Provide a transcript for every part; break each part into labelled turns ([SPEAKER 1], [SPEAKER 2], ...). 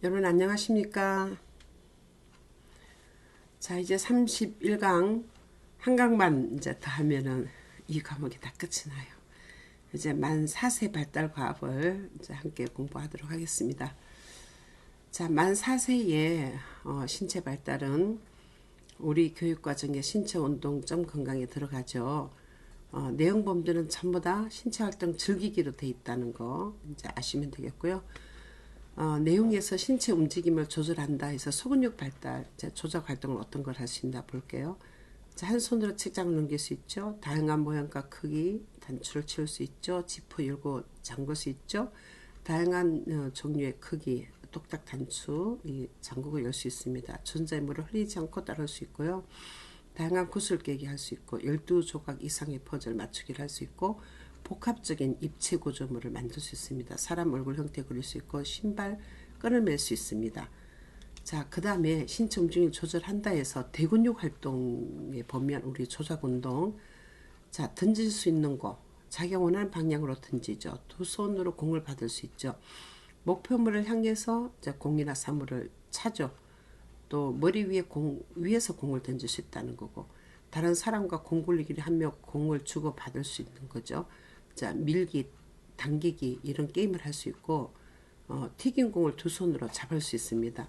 [SPEAKER 1] 여러분 안녕하십니까? 자, 이제 31강 한 강만 이제 더 하면은 이 과목이 다 끝이 나요. 이제 만 4세 발달 과업을 이제 함께 공부하도록 하겠습니다. 자, 만 4세의 신체 발달은 우리 교육과정의 신체 운동점 건강에 들어가죠. 내용 범주는 전부 다 신체 활동 즐기기로 돼 있다는 거 이제 아시면 되겠고요. 내용에서 신체 움직임을 조절한다 해서 소근육 발달, 조작 활동을 어떤 걸 할 수 있나 볼게요. 한 손으로 책장을 넘길 수 있죠. 다양한 모양과 크기, 단추를 채울 수 있죠. 지퍼 열고 잠글 수 있죠. 다양한 종류의 크기, 똑딱 단추, 이 잠그고 열 수 있습니다. 전자의물을 흘리지 않고 따를 수 있고요. 다양한 구슬 깨기 할 수 있고 12조각 이상의 퍼즐 맞추기를 할 수 있고 복합적인 입체 구조물을 만들 수 있습니다. 사람 얼굴 형태 그릴 수 있고 신발 끈을 맬 수 있습니다. 자, 그 다음에 신체 움직임을 조절한다 해서 대근육 활동에 보면 우리 조작 운동, 자, 던질 수 있는 거, 자기가 원하는 방향으로 던지죠. 두 손으로 공을 받을 수 있죠. 목표물을 향해서 공이나 사물을 차죠. 또 머리 위에 위에서 공을 던질 수 있다는 거고, 다른 사람과 공 굴리기를 하며 공을 주고 받을 수 있는 거죠. 자, 밀기, 당기기 이런 게임을 할 수 있고, 튀긴 공을 두 손으로 잡을 수 있습니다.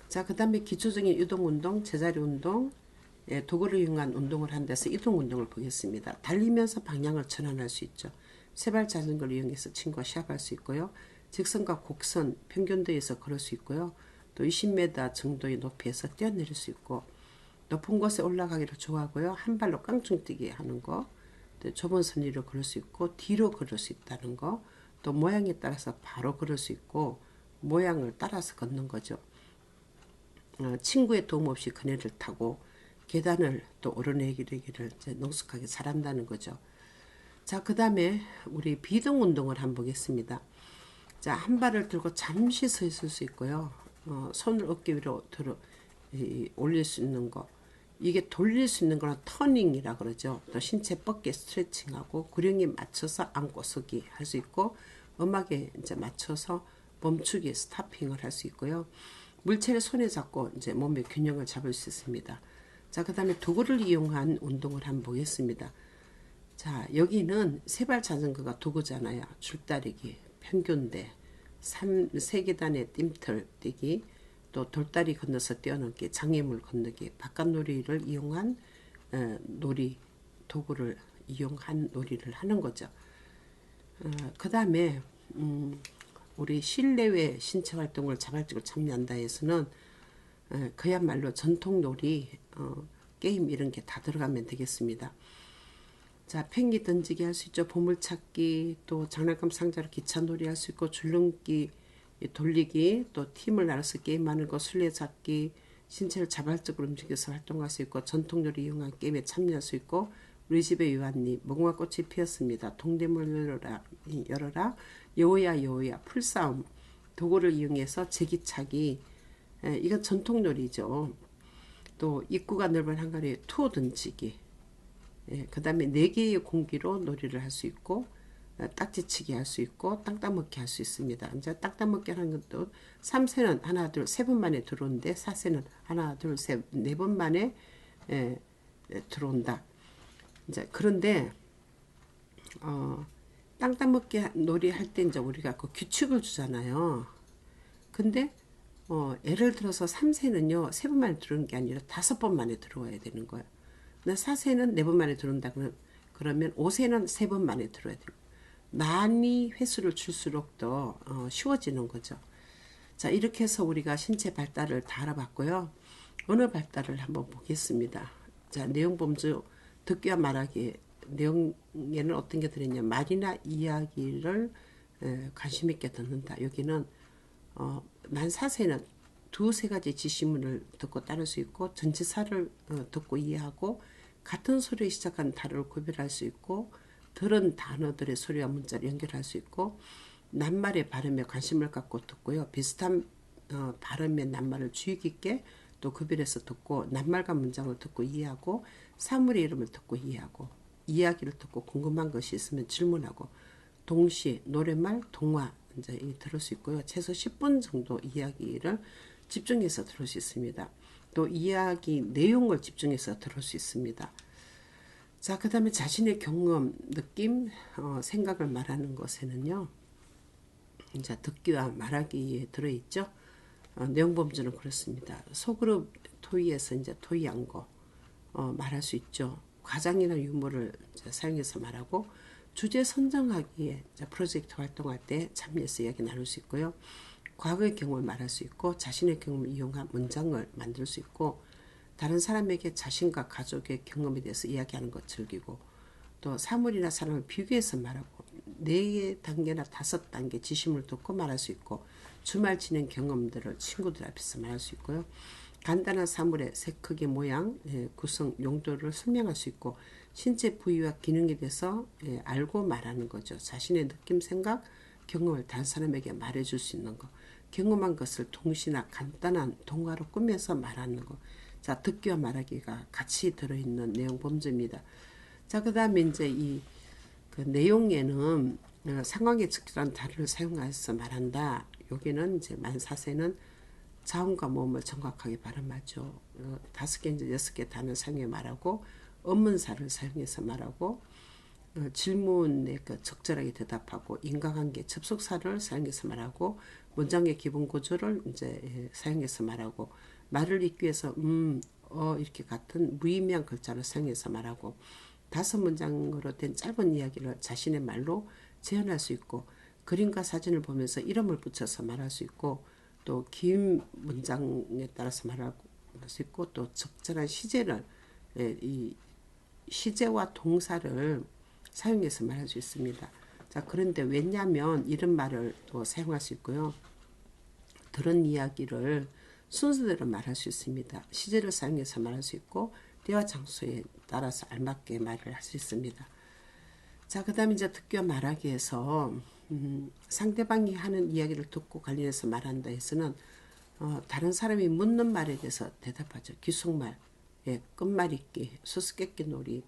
[SPEAKER 1] 자, 그 다음에 기초적인 이동 운동, 제자리 운동, 도구를 이용한 운동을 한 데서 이동 운동을 보겠습니다. 달리면서 방향을 전환할 수 있죠. 세발 자전거를 이용해서 친구와 시합할 수 있고요. 직선과 곡선, 평균도에서 걸을 수 있고요. 또 20m 정도의 높이에서 뛰어내릴 수 있고, 높은 곳에 올라가기를 좋아하고요. 한 발로 깡충뛰기 하는 거, 또 좁은 선 위로 걸을 수 있고 뒤로 걸을 수 있다는 거, 또 모양에 따라서 바로 걸을 수 있고 모양을 따라서 걷는 거죠. 친구의 도움 없이 그네를 타고 계단을 또 오르내리기를 능숙하게 잘한다는 거죠. 자, 그 다음에 우리 비동 운동을 한번 보겠습니다. 자, 한 발을 들고 잠시 서 있을 수 있고요. 손을 어깨 위로 올릴 수 있는 거. 이게 돌릴 수 있는 거는 터닝이라 그러죠. 또 신체 뻗게 스트레칭하고 구령에 맞춰서 앉고 서기 할 수 있고, 음악에 이제 맞춰서 멈추기 스타핑을 할 수 있고요. 물체를 손에 잡고 이제 몸의 균형을 잡을 수 있습니다. 자, 그 다음에 도구를 이용한 운동을 한번 보겠습니다. 자, 여기는 세발 자전거가 도구잖아요. 줄다리기, 평균대, 3계단의 띰틀 뛰기, 또 돌다리 건너서 뛰어넘기, 장애물 건너기, 바깥놀이를 이용한 놀이, 도구를 이용한 놀이를 하는 거죠. 그 다음에 우리 실내외 신체 활동을 자발적으로 참여한다 해서는 그야말로 전통놀이, 게임 이런 게 다 들어가면 되겠습니다. 자, 팽이 던지기 할 수 있죠. 보물찾기, 또 장난감 상자로 기차놀이 할 수 있고, 줄넘기, 돌리기, 또 팀을 나눠서 게임하는 거, 술래잡기, 신체를 자발적으로 움직여서 활동할 수 있고, 전통놀이 이용한 게임에 참여할 수 있고, 우리 집의 유한잎, 무궁화 꽃이 피었습니다. 동대문을 열어라, 여우야 여우야, 풀싸움, 도구를 이용해서 제기차기, 이건 전통놀이죠. 또 입구가 넓은 한가리에 투어 던지기, 그 다음에 4개의 공기로 놀이를 할 수 있고, 딱지치기 할 수 있고, 땅 먹기 할 수 있습니다. 이제 땅 먹기 하는 것도 3세는 하나, 둘, 3번 만에 들어오는데, 4세는 하나, 둘, 셋, 4번 만에 들어온다. 이제 그런데, 땅 먹기 놀이 할 때 이제 우리가 그 규칙을 주잖아요. 근데, 예를 들어서 3세는요, 3번 만에 들어오는 게 아니라 5번 만에 들어와야 되는 거예요. 4세는 4번 만에 들어온다 그러면 5세는 3번 만에 들어야 되고, 많이 횟수를 줄수록 더 쉬워지는 거죠. 자, 이렇게 해서 우리가 신체 발달을 다 알아봤고요. 언어 발달을 한번 보겠습니다. 자, 내용 범주 듣기와 말하기. 내용에는 어떤 게 들었냐, 말이나 이야기를 관심 있게 듣는다. 여기는 만 4세는 두세 가지 지시문을 듣고 따를 수 있고, 전치사를 듣고 이해하고, 같은 소리에 시작한 단어를 구별할 수 있고, 들은 단어들의 소리와 문자를 연결할 수 있고, 낱말의 발음에 관심을 갖고 듣고요. 비슷한 발음의 낱말을 주의 깊게 또 구별해서 듣고, 낱말과 문장을 듣고 이해하고, 사물의 이름을 듣고 이해하고, 이야기를 듣고 궁금한 것이 있으면 질문하고, 동시, 노랫말, 동화, 이제 들을 수 있고요. 최소 10분 정도 이야기를 집중해서 들을 수 있습니다. 또 이야기 내용을 집중해서 들을 수 있습니다. 자, 그 다음에 자신의 경험, 느낌, 생각을 말하는 것에는요, 이제 듣기와 말하기에 들어있죠. 내용 범주는 그렇습니다. 소그룹 토의에서 이제 토의한 거 말할 수 있죠. 과장이나 유머를 사용해서 말하고, 주제 선정하기에 프로젝트 활동할 때 참여해서 이야기 나눌 수 있고요. 과거의 경험을 말할 수 있고, 자신의 경험을 이용한 문장을 만들 수 있고, 다른 사람에게 자신과 가족의 경험에 대해서 이야기하는 것 즐기고, 또 사물이나 사람을 비교해서 말하고, 4단계나 5단계 지심을 듣고 말할 수 있고, 주말 지낸 경험들을 친구들 앞에서 말할 수 있고요. 간단한 사물의 색, 크기, 모양, 구성, 용도를 설명할 수 있고, 신체 부위와 기능에 대해서 알고 말하는 거죠. 자신의 느낌, 생각, 경험을 다른 사람에게 말해줄 수 있는 거. 경험한 것을 동시나 간단한 동화로 꾸며서 말하는 거. 자, 듣기와 말하기가 같이 들어있는 내용 범주입니다. 자, 그 다음에 이제 그 내용에는 상황에 적절한 단어를 사용해서 말한다. 여기는 이제 만사세는 자음과 모음을 정확하게 발음하죠. 5개, 이제 6개 단어 사용해 말하고, 의문사를 사용해서 말하고, 질문에 적절하게 대답하고, 인과관계, 접속사를 사용해서 말하고, 문장의 기본 구조를 이제 사용해서 말하고, 말을 잇기 위해서 이렇게 같은 무의미한 글자를 사용해서 말하고, 5문장으로 된 짧은 이야기를 자신의 말로 재현할 수 있고, 그림과 사진을 보면서 이름을 붙여서 말할 수 있고, 또 긴 문장에 따라서 말할 수 있고, 또 적절한 시제를 이 시제와 동사를 사용해서 말할 수 있습니다. 자, 그런데 왜냐하면 이런 말을 또 사용할 수 있고요. 들은 이야기를 순서대로 말할 수 있습니다. 시제를 사용해서 말할 수 있고, 때와 장소에 따라서 알맞게 말을 할 수 있습니다. 자, 그 다음에 이제 듣기와 말하기에서 상대방이 하는 이야기를 듣고 관련해서 말한다 해서는 다른 사람이 묻는 말에 대해서 대답하죠. 귀속말, 끝말잇기, 수수께끼 놀이,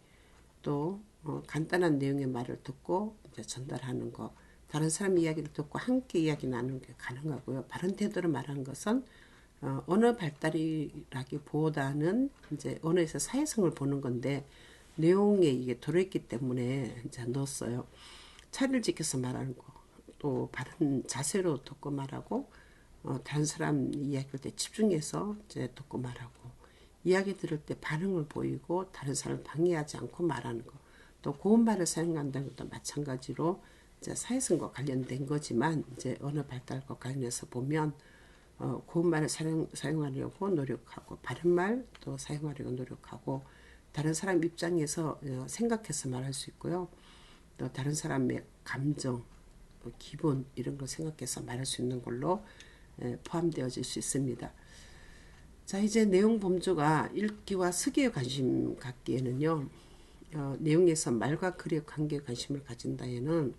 [SPEAKER 1] 또 간단한 내용의 말을 듣고 이제 전달하는 거, 다른 사람 이야기를 듣고 함께 이야기 나누는 게 가능하고요. 바른 태도로 말하는 것은 언어 발달이라기보다는 이제 언어에서 사회성을 보는 건데, 내용에 이게 들어있기 때문에 이제 넣었어요. 차를 지켜서 말하는 거, 또 바른 자세로 듣고 말하고, 다른 사람 이야기할 때 집중해서 이제 듣고 말하고, 이야기 들을 때 반응을 보이고 다른 사람을 방해하지 않고 말하는 거, 또 고운말을 사용한다는 것도 마찬가지로 이제 사회성과 관련된 거지만, 이제 언어 발달과 관련해서 보면 고운말을 사용하려고 노력하고, 바른말 또 사용하려고 노력하고, 다른 사람 입장에서 생각해서 말할 수 있고요. 또 다른 사람의 감정, 기분 이런 걸 생각해서 말할 수 있는 걸로 포함되어질 수 있습니다. 자, 이제 내용 범주가 읽기와 쓰기에 관심 갖기에는요, 내용에서 말과 글의 관계에 관심을 가진다에는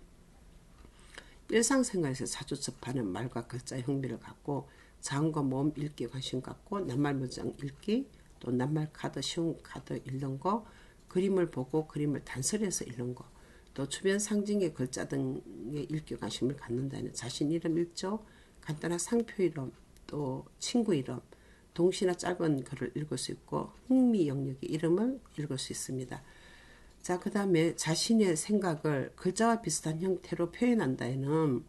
[SPEAKER 1] 일상생활에서 자주 접하는 말과 글자의 흥미를 갖고, 자음과 모음 읽기에 관심 갖고, 낱말 문장 읽기, 또 낱말 카드, 쉬운 카드 읽는 거, 그림을 보고 그림을 단서해서 읽는 거, 또 주변 상징의 글자 등에 읽기에 관심을 갖는다는 자신 이름 읽죠. 간단한 상표 이름, 또 친구 이름, 동시나 짧은 글을 읽을 수 있고, 흥미 영역의 이름을 읽을 수 있습니다. 자, 그 다음에 자신의 생각을 글자와 비슷한 형태로 표현한다에는,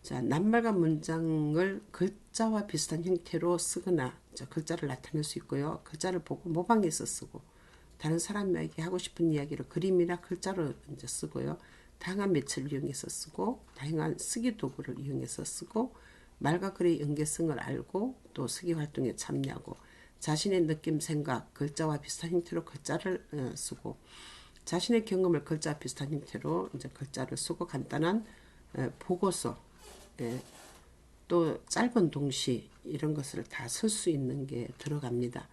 [SPEAKER 1] 자, 낱말과 문장을 글자와 비슷한 형태로 쓰거나 글자를 나타낼 수 있고요. 글자를 보고 모방해서 쓰고, 다른 사람에게 하고 싶은 이야기를 그림이나 글자로 이제 쓰고요. 다양한 매체를 이용해서 쓰고, 다양한 쓰기 도구를 이용해서 쓰고, 말과 글의 연계성을 알고, 또 쓰기 활동에 참여하고, 자신의 느낌, 생각, 글자와 비슷한 형태로 글자를 쓰고, 자신의 경험을 글자와 비슷한 형태로 이제 글자를 쓰고, 간단한 보고서, 또 짧은 동시 이런 것을 다 쓸 수 있는 게 들어갑니다.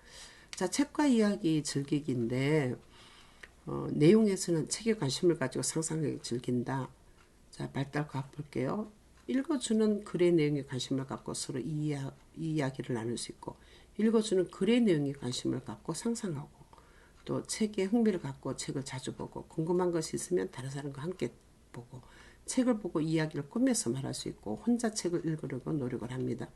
[SPEAKER 1] 자, 책과 이야기 즐기기인데, 내용에서는 책에 관심을 가지고 상상하기 즐긴다. 자, 발달과학 볼게요. 읽어주는 글의 내용에 관심을 갖고 서로 이야기를 나눌 수 있고, 읽어주는 글의 내용에 관심을 갖고 상상하고, 또 책에 흥미를 갖고 책을 자주 보고, 궁금한 것이 있으면 다른 사람과 함께 보고 책을 보고 이야기를 꾸며서 말할 수 있고 혼자 책을 읽으려고 노력을 합니다.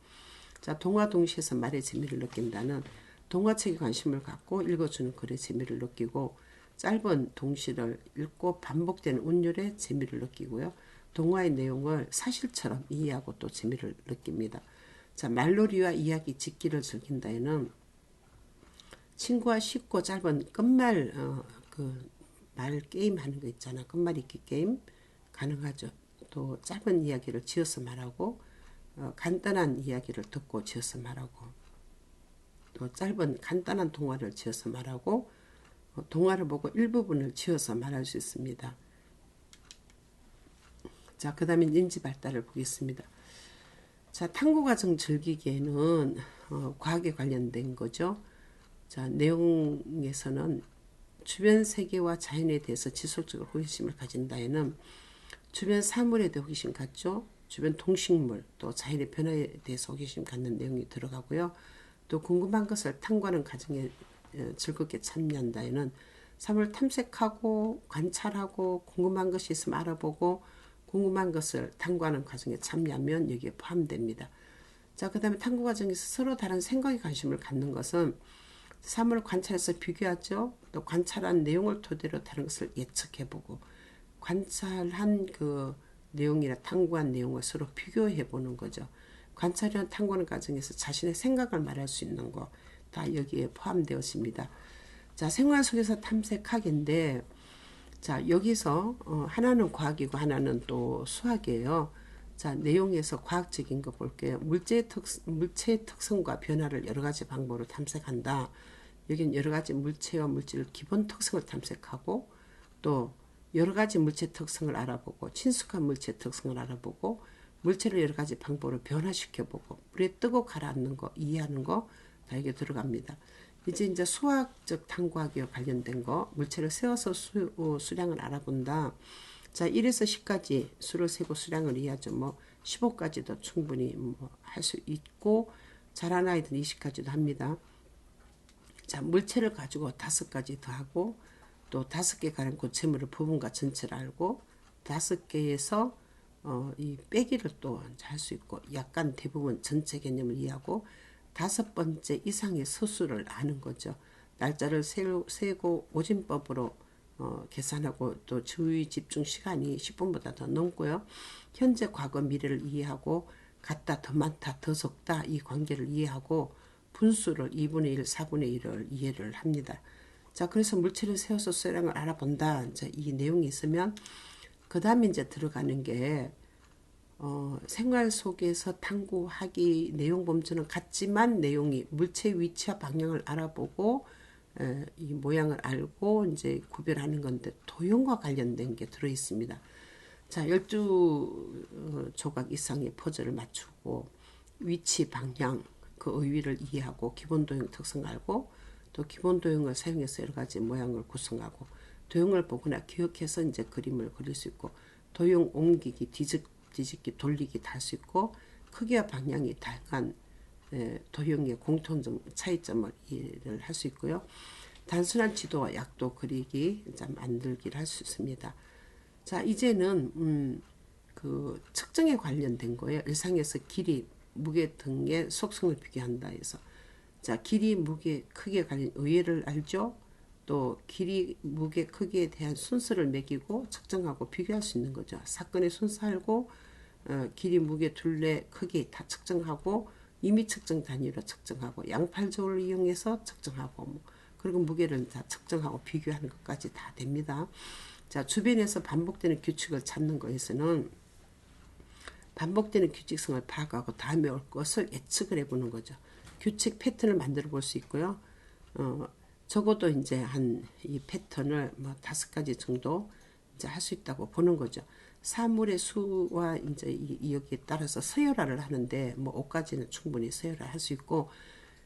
[SPEAKER 1] 자, 동화 동시에서 말의 재미를 느낀다는 동화책에 관심을 갖고 읽어주는 글의 재미를 느끼고 짧은 동시를 읽고 반복되는 운율의 재미를 느끼고요. 동화의 내용을 사실처럼 이해하고 또 재미를 느낍니다. 자, 말놀이와 이야기 짓기를 즐긴다에는 친구와 쉽고 짧은 끝말 말 게임 하는 거 있잖아. 끝말 잇기 게임 가능하죠. 또 짧은 이야기를 지어서 말하고 간단한 이야기를 듣고 지어서 말하고 또 짧은 간단한 동화를 지어서 말하고 동화를 보고 일부분을 지어서 말할 수 있습니다. 자, 그 다음에 인지 발달을 보겠습니다. 자, 탐구 과정 즐기기에는 과학에 관련된 거죠. 자, 내용에서는 주변 세계와 자연에 대해서 지속적으로 호기심을 가진다에는 주변 사물에 대해 호기심 갖죠. 주변 동식물 또 자연의 변화에 대해서 호기심 갖는 내용이 들어가고요. 또 궁금한 것을 탐구하는 과정에 즐겁게 참여한다에는 사물을 탐색하고 관찰하고 궁금한 것이 있으면 알아보고 궁금한 것을 탐구하는 과정에 참여하면 여기에 포함됩니다. 자, 그 다음에 탐구 과정에서 서로 다른 생각에 관심을 갖는 것은 사물을 관찰해서 비교하죠. 또 관찰한 내용을 토대로 다른 것을 예측해보고 관찰한 그 내용이나 탐구한 내용을 서로 비교해보는 거죠. 관찰이나 탐구하는 과정에서 자신의 생각을 말할 수 있는 거 다 여기에 포함되었습니다. 자, 생활 속에서 탐색학인데 자, 여기서 하나는 과학이고 하나는 또 수학이에요. 자, 내용에서 과학적인 거 볼게요. 물체의 특성과 변화를 여러 가지 방법으로 탐색한다. 여기는 여러 가지 물체와 물질의 기본 특성을 탐색하고 또 여러 가지 물체 특성을 알아보고 친숙한 물체 특성을 알아보고 물체를 여러 가지 방법으로 변화시켜보고 물에 뜨고 가라앉는 거 이해하는 거 다 이게 들어갑니다. 이제 수학적 탐구하기와 관련된 거 물체를 세워서 수량을 알아본다. 자, 1에서 10까지 수를 세고 수량을 이해하죠. 뭐 15까지도 충분히 할 수 있고 잘하는 아이들은 20까지도 합니다. 자, 물체를 가지고 5가지 더하고 또 5개 가는 고체물의 부분과 전체를 알고 5개에서 이 빼기를 또 할 수 있고 약간 대부분 전체 개념을 이해하고 5번째 이상의 서술을 아는 거죠. 날짜를 세고 오진법으로 계산하고 또 주의 집중 시간이 10분보다 더 넘고요. 현재, 과거, 미래를 이해하고 같다, 더 많다, 더 적다 이 관계를 이해하고 분수를 2분의 1, 4분의 1을 이해를 합니다. 자, 그래서 물체를 세워서 수량을 알아본다. 이제 이 내용이 있으면 그 다음에 이제 들어가는 게 생활 속에서 탐구하기 내용 범주는 같지만 내용이 물체 위치와 방향을 알아보고 이 모양을 알고 이제 구별하는 건데 도형과 관련된 게 들어 있습니다. 자, 12조각 이상의 퍼즐을 맞추고 위치, 방향, 그 의위를 이해하고 기본 도형 특성 알고 또 기본 도형을 사용해서 여러 가지 모양을 구성하고 도형을 보거나 기억해서 이제 그림을 그릴 수 있고 도형 옮기기, 뒤집기, 돌리기 다 할 수 있고 크기와 방향이 다양한 도형의 공통점, 차이점을 이해를 할 수 있고요. 단순한 지도와 약도 그리기, 만들기를 할 수 있습니다. 자, 이제는 그 측정에 관련된 거예요. 일상에서 길이, 무게 등의 속성을 비교한다 해서 자, 길이, 무게, 크기에 관련 의외를 알죠. 또 길이, 무게, 크기에 대한 순서를 매기고 측정하고 비교할 수 있는 거죠. 사건의 순서 알고 길이, 무게, 둘레, 크기 다 측정하고 임의 측정 단위로 측정하고 양팔저울을 이용해서 측정하고 그리고 무게를 다 측정하고 비교하는 것까지 다 됩니다. 자, 주변에서 반복되는 규칙을 찾는 것에서는 반복되는 규칙성을 파악하고 다음에 올 것을 예측을 해보는 거죠. 규칙 패턴을 만들어 볼 수 있고요. 적어도 이제 한 이 패턴을 뭐 5가지 정도 이제 할 수 있다고 보는 거죠. 사물의 수와 이제 여기에 따라서 서열화를 하는데 뭐 5까지는 충분히 서열화 할 수 있고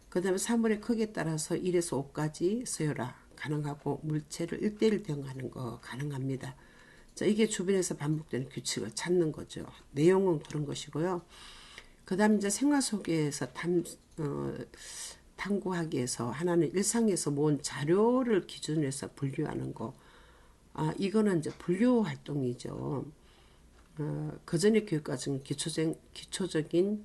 [SPEAKER 1] 그 다음에 사물의 크기에 따라서 1에서 5까지 서열화 가능하고 물체를 1대1 대응하는 거 가능합니다. 자, 이게 주변에서 반복되는 규칙을 찾는 거죠. 내용은 그런 것이고요. 그 다음 이제 생활 속에서 탐구하기 위해서 하나는 일상에서 모은 자료를 기준으로 해서 분류하는 거. 이거는 이제 분류 활동이죠. 그전의 교육과정 기초적인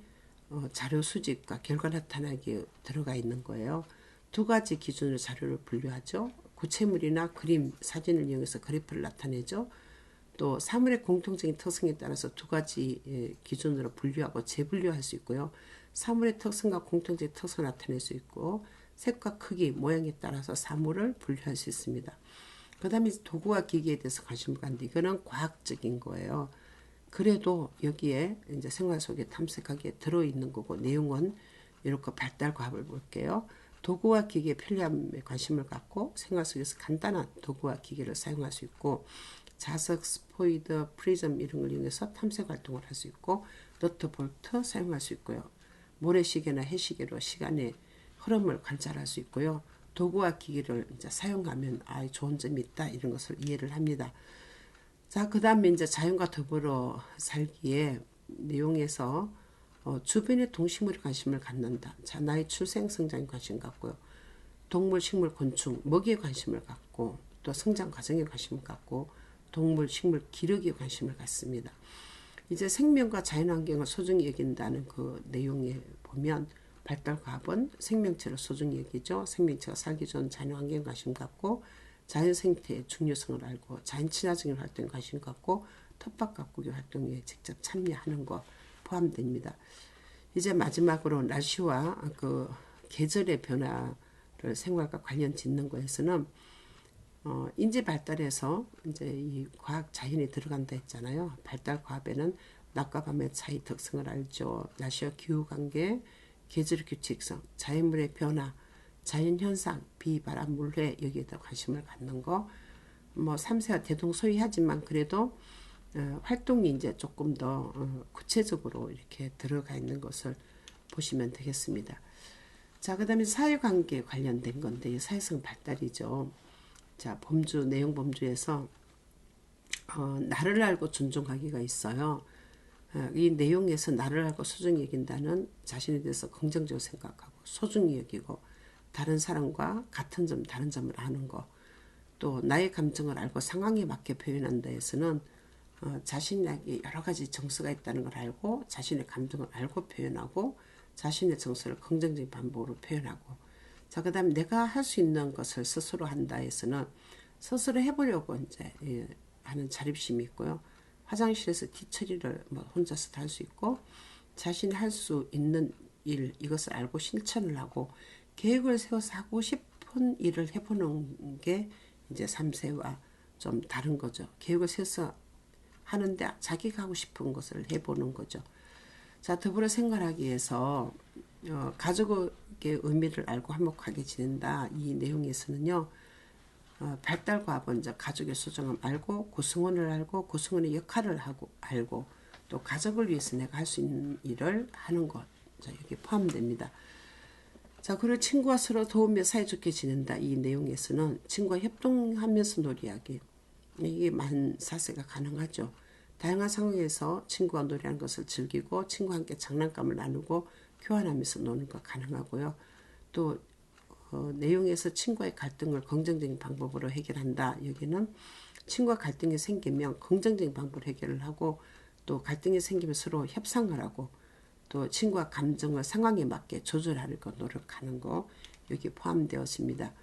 [SPEAKER 1] 자료 수집과 결과 나타나기 들어가 있는 거예요. 두 가지 기준으로 자료를 분류하죠. 구체물이나 그림, 사진을 이용해서 그래프를 나타내죠. 또 사물의 공통적인 특성에 따라서 두 가지 기준으로 분류하고 재분류할 수 있고요. 사물의 특성과 공통적인 특성을 나타낼 수 있고 색과 크기, 모양에 따라서 사물을 분류할 수 있습니다. 그 다음에 도구와 기기에 대해서 관심을 갖는데 이거는 과학적인 거예요. 그래도 여기에 이제 생활 속에 탐색하기에 들어있는 거고 내용은 이렇게 발달 과학을 볼게요. 도구와 기기의 편리함에 관심을 갖고 생활 속에서 간단한 도구와 기기를 사용할 수 있고 자석, 스포이드, 프리즘 이런 걸 이용해서 탐색 활동을 할 수 있고 너트, 볼트 사용할 수 있고요. 모래시계나 해시계로 시간의 흐름을 관찰할 수 있고요. 도구와 기기를 이제 사용하면 좋은 점이 있다 이런 것을 이해를 합니다. 자, 그 다음에 이제 자연과 더불어 살기에 내용에서 주변의 동식물에 관심을 갖는다. 자, 나의 출생, 성장에 관심 갖고요. 동물, 식물, 곤충, 먹이에 관심을 갖고 또 성장 과정에 관심을 갖고 동물, 식물, 기력에 관심을 갖습니다. 이제 생명과 자연환경을 소중히 여긴다는 그 내용에 보면 발달과학은 생명체를 소중히 여기죠. 생명체가 살기 좋은 자연환경에 관심 갖고 자연 생태의 중요성을 알고 자연 친화적인 활동에 관심 갖고 텃밭 가꾸기 활동에 직접 참여하는 것 포함됩니다. 이제 마지막으로 날씨와 그 계절의 변화를 생활과 관련 짓는 거에서는 인지 발달에서 이제 이 과학 자연이 들어간다 했잖아요. 발달 과학에는 낮과 밤의 차이 특성을 알죠. 날씨와 기후 관계, 계절의 규칙성, 자연물의 변화, 자연현상, 비, 바람, 물회 여기에 더 관심을 갖는 거. 뭐 3세와 대동소이하지만 그래도 활동이 이제 조금 더 구체적으로 이렇게 들어가 있는 것을 보시면 되겠습니다. 자, 그 다음에 사회관계에 관련된 건데 사회성 발달이죠. 자, 범주, 내용 범주에서 나를 알고 존중하기가 있어요. 이 내용에서 나를 알고 소중히 여긴다는 자신에 대해서 긍정적으로 생각하고 소중히 여기고 다른 사람과 같은 점, 다른 점을 아는 거, 또 나의 감정을 알고 상황에 맞게 표현한다 해서는 자신에게 여러 가지 정서가 있다는 걸 알고 자신의 감정을 알고 표현하고 자신의 정서를 긍정적인 방법으로 표현하고 자, 그 다음에 내가 할 수 있는 것을 스스로 한다 해서는 스스로 해보려고 이제 하는 자립심이 있고요. 화장실에서 뒤처리를 뭐 혼자서 할 수 있고 자신이 할 수 있는 일 이것을 알고 실천을 하고 계획을 세워서 하고 싶은 일을 해보는 게 이제 3세와 좀 다른 거죠. 계획을 세워서 하는데 자기가 하고 싶은 것을 해보는 거죠. 자, 더불어 생활하기 위해서 가족의 의미를 알고 화목하게 지낸다. 이 내용에서는요. 발달과 먼저 가족의 소중함 알고 구성원을 알고 구성원의 역할을 하고 알고 또 가족을 위해서 내가 할 수 있는 일을 하는 것. 자, 여기 포함됩니다. 자, 그리고 친구와 서로 도우며 사이좋게 지낸다. 이 내용에서는 친구와 협동하면서 놀이하기. 이게 만 4세가 가능하죠. 다양한 상황에서 친구와 놀이하는 것을 즐기고 친구와 함께 장난감을 나누고 교환하면서 노는 것 가능하고요. 또 내용에서 친구와의 갈등을 긍정적인 방법으로 해결한다. 여기는 친구와 갈등이 생기면 긍정적인 방법으로 해결을 하고 또 갈등이 생기면 서로 협상을 하고 또 친구와 감정을 상황에 맞게 조절하려고 노력하는 거 여기 포함되었습니다.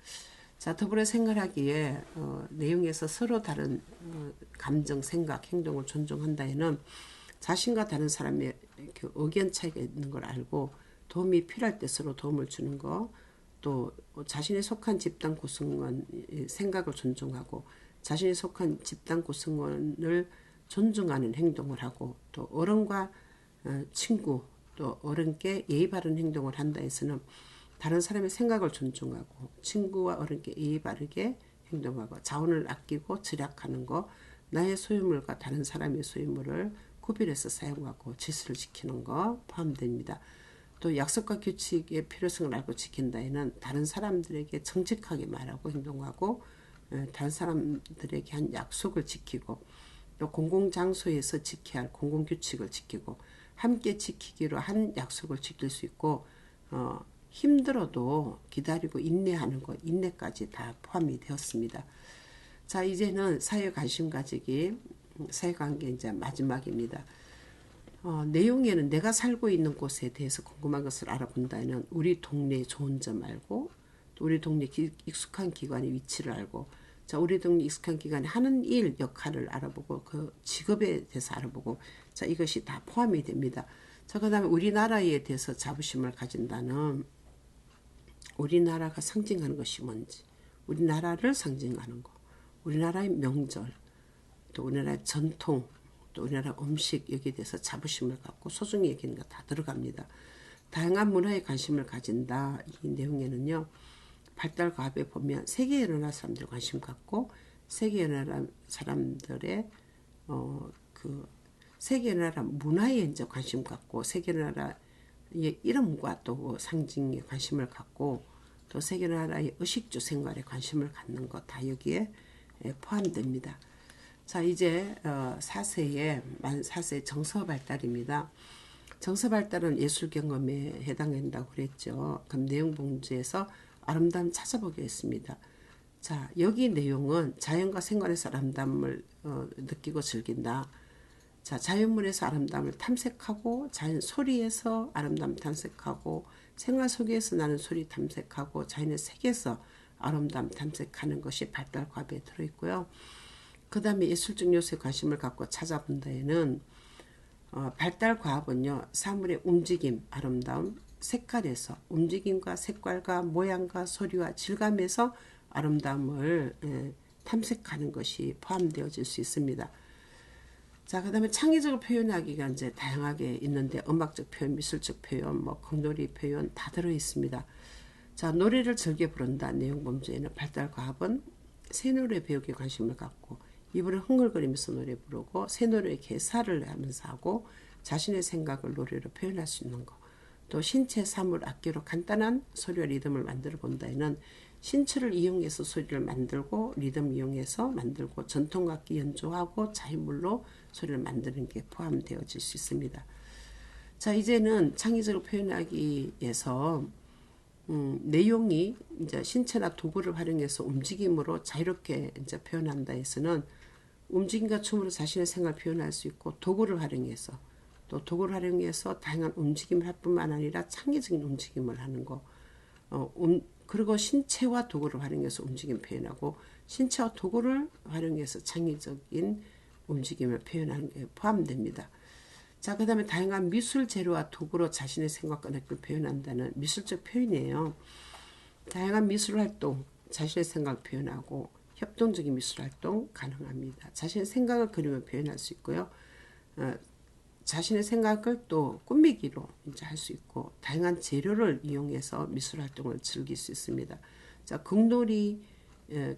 [SPEAKER 1] 자, 더불어 생활하기에 내용에서 서로 다른 감정, 생각, 행동을 존중한다에는 자신과 다른 사람의 그 의견 차이가 있는 걸 알고 도움이 필요할 때 서로 도움을 주는 거, 또 자신이 속한 집단 구성원 생각을 존중하고 자신이 속한 집단 구성원을 존중하는 행동을 하고 또 어른과 친구 또 어른께 예의 바른 행동을 한다 해서는 다른 사람의 생각을 존중하고 친구와 어른께 예의 바르게 행동하고 자원을 아끼고 절약하는 거 나의 소유물과 다른 사람의 소유물을 구별해서 사용하고 질서를 지키는 거 포함됩니다. 또 약속과 규칙의 필요성을 알고 지킨다에는 다른 사람들에게 정직하게 말하고 행동하고 다른 사람들에게 한 약속을 지키고 또 공공장소에서 지켜야 할 공공규칙을 지키고 함께 지키기로 한 약속을 지킬 수 있고 힘들어도 기다리고 인내하는 것, 인내까지 다 포함이 되었습니다. 자, 이제는 사회 관심 가지기 사회관계 이제 마지막입니다. 내용에는 내가 살고 있는 곳에 대해서 궁금한 것을 알아본다는 우리 동네의 좋은 점 알고, 또 우리 동네 익숙한 기관의 위치를 알고, 자, 우리 동네 익숙한 기관이 하는 일 역할을 알아보고, 그 직업에 대해서 알아보고, 자, 이것이 다 포함이 됩니다. 자, 그 다음에 우리나라에 대해서 자부심을 가진다는, 우리나라가 상징하는 것이 뭔지, 우리나라를 상징하는 거, 우리나라의 명절, 또 우리나라의 전통, 또 우리나라 음식, 여기에 대해서 자부심을 갖고 소중히 여기는 거 다 들어갑니다. 다양한 문화에 관심을 가진다. 이 내용에는요, 발달과학에 보면 세계의 나라 사람들 관심 갖고, 세계의 나라 사람들의 그 세계의 나라 문화에 이제 관심 갖고, 세계의 나라의 이름과 또 상징에 관심을 갖고, 또 세계의 나라의 의식주 생활에 관심을 갖는 것 다 여기에 포함됩니다. 자, 이제 4세의 만 4세 정서 발달입니다. 정서 발달은 예술 경험에 해당된다고 그랬죠. 그럼 내용 봉지에서 아름다움 찾아보기로 했습니다. 자, 여기 내용은 자연과 생활에서 아름다움을 느끼고 즐긴다. 자, 자연물에서 아름다움을 탐색하고, 자연 소리에서 아름다움 탐색하고, 생활 속에서 나는 소리 탐색하고, 자연의 색에서 아름다움 탐색하는 것이 발달과학에 들어있고요. 그 다음에 예술적 요소에 관심을 갖고 찾아본 데에는 발달과학은요, 사물의 움직임, 아름다움, 색깔에서 움직임과 색깔과 모양과 소리와 질감에서 아름다움을 탐색하는 것이 포함되어질 수 있습니다. 자, 그 다음에 창의적으로 표현하기가 이제 다양하게 있는데, 음악적 표현, 미술적 표현, 뭐 공놀이 표현 다 들어 있습니다. 자, 노래를 즐겨 부른다. 내용 범주에는 발달과학은 새 노래 배우기에 관심을 갖고, 입으로 흥얼거리면서 노래 부르고, 새 노래의 개사를 하면서 하고, 자신의 생각을 노래로 표현할 수 있는 거. 또 신체, 사물, 악기로 간단한 소리와 리듬을 만들어 본다에는 신체를 이용해서 소리를 만들고, 리듬 이용해서 만들고, 전통악기 연주하고, 자유물로 소리를 만드는 게 포함되어질 수 있습니다. 자, 이제는 창의적으로 표현하기에서 내용이 이제 신체나 도구를 활용해서 움직임으로 자유롭게 이제 표현한다 해서는 움직임과 춤으로 자신의 생각을 표현할 수 있고, 도구를 활용해서, 또 도구를 활용해서 다양한 움직임을 할 뿐만 아니라 창의적인 움직임을 하는 거, 그리고 신체와 도구를 활용해서 움직임 표현하고, 신체와 도구를 활용해서 창의적인 움직임을 표현하는 게 포함됩니다. 자, 그 다음에 다양한 미술 재료와 도구로 자신의 생각과 느낌을 표현한다는 미술적 표현이에요. 다양한 미술 활동, 자신의 생각을 표현하고, 협동적인 미술 활동 가능합니다. 자신의 생각을 그림을 표현할 수 있고요. 자신의 생각을 또 꾸미기로 이제 할 수 있고, 다양한 재료를 이용해서 미술 활동을 즐길 수 있습니다. 자, 극놀이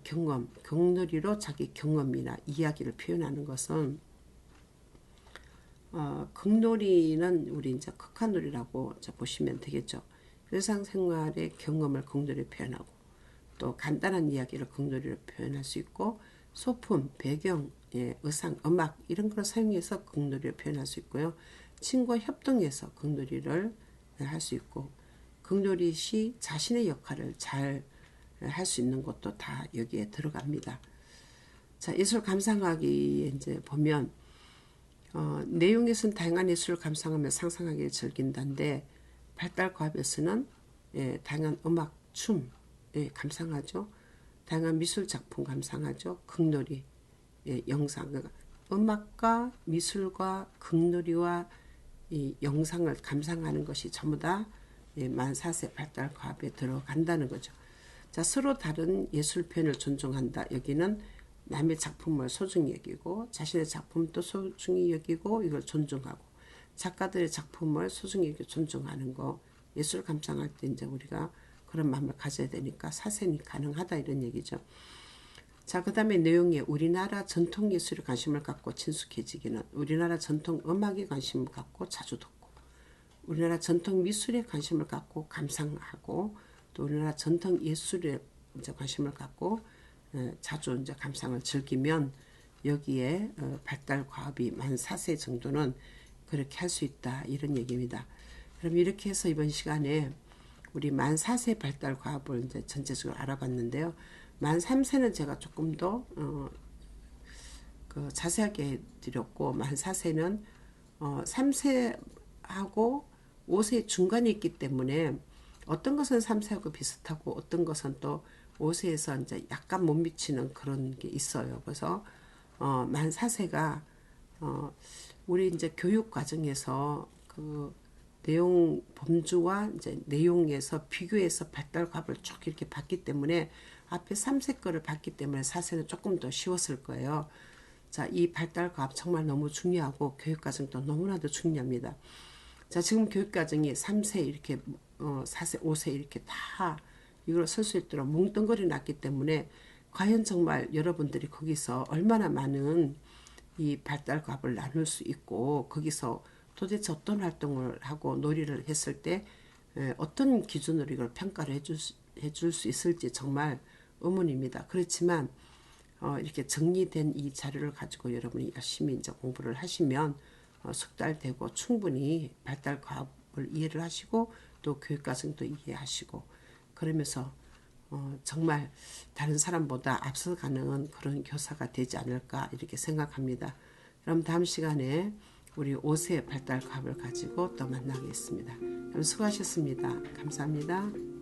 [SPEAKER 1] 경험, 극놀이로 자기 경험이나 이야기를 표현하는 것은 극놀이는 우리 이제 극한놀이라고 보시면 되겠죠. 일상생활의 경험을 극놀이로 표현하고, 또 간단한 이야기를 극놀이로 표현할 수 있고, 소품, 배경, 의상, 음악 이런 걸 사용해서 극놀이를 표현할 수 있고요. 친구와 협동해서 극놀이를 할 수 있고, 극놀이 시 자신의 역할을 잘 할 수 있는 것도 다 여기에 들어갑니다. 자, 예술 감상하기 이제 보면 내용에서는 다양한 예술을 감상하며 상상하기를 즐긴다는데, 발달과학에서는 다양한 음악, 춤 감상하죠. 다양한 미술 작품 감상하죠. 극놀이, 영상, 음악과 미술과 극놀이와 이 영상을 감상하는 것이 전부 다 만 4세 발달과학에 들어간다는 거죠. 자, 서로 다른 예술 표현을 존중한다. 여기는 남의 작품을 소중히 여기고, 자신의 작품도 소중히 여기고, 이걸 존중하고, 작가들의 작품을 소중히 여기고 존중하는 거, 예술 감상할 때 이제 우리가 그런 마음을 가져야 되니까 4세니 가능하다 이런 얘기죠. 자, 그 다음에 내용에 우리나라 전통 예술에 관심을 갖고 친숙해지기는, 우리나라 전통 음악에 관심을 갖고 자주 듣고, 우리나라 전통 미술에 관심을 갖고 감상하고, 또 우리나라 전통 예술에 이제 관심을 갖고 자주 이제 감상을 즐기면 여기에 발달과학이 만 4세 정도는 그렇게 할 수 있다 이런 얘기입니다. 그럼 이렇게 해서 이번 시간에 우리 만 4세 발달과학을 이제 전체적으로 알아봤는데요. 만 3세는 제가 조금 더 자세하게 드렸고, 만 4세는 3세하고 5세 중간에 있기 때문에 어떤 것은 3세하고 비슷하고 어떤 것은 또 5세에서 이제 약간 못 미치는 그런 게 있어요. 그래서 만 4세가 우리 이제 교육 과정에서 내용 범주와 이제 내용에서 비교해서 발달갑을 쭉 이렇게 봤기 때문에 앞에 3세 거를 봤기 때문에 4세는 조금 더 쉬웠을 거예요. 자, 이 발달갑 정말 너무 중요하고 교육 과정도 너무나도 중요합니다. 자, 지금 교육 과정이 3세 이렇게 4세, 5세 이렇게 다 이걸 쓸 수 있도록 뭉뚱그려 놨기 때문에 과연 정말 여러분들이 거기서 얼마나 많은 이 발달갑을 나눌 수 있고 거기서 도대체 어떤 활동을 하고 놀이를 했을 때 어떤 기준으로 이걸 평가를 해줄 수 있을지 정말 의문입니다. 그렇지만 이렇게 정리된 이 자료를 가지고 여러분이 열심히 이제 공부를 하시면 숙달되고 충분히 발달과학을 이해를 하시고 또 교육과정도 이해하시고 그러면서 정말 다른 사람보다 앞서가는 그런 교사가 되지 않을까 이렇게 생각합니다. 그럼 다음 시간에 우리 5세 발달과학을 가지고 또 만나겠습니다. 여러분 수고하셨습니다. 감사합니다.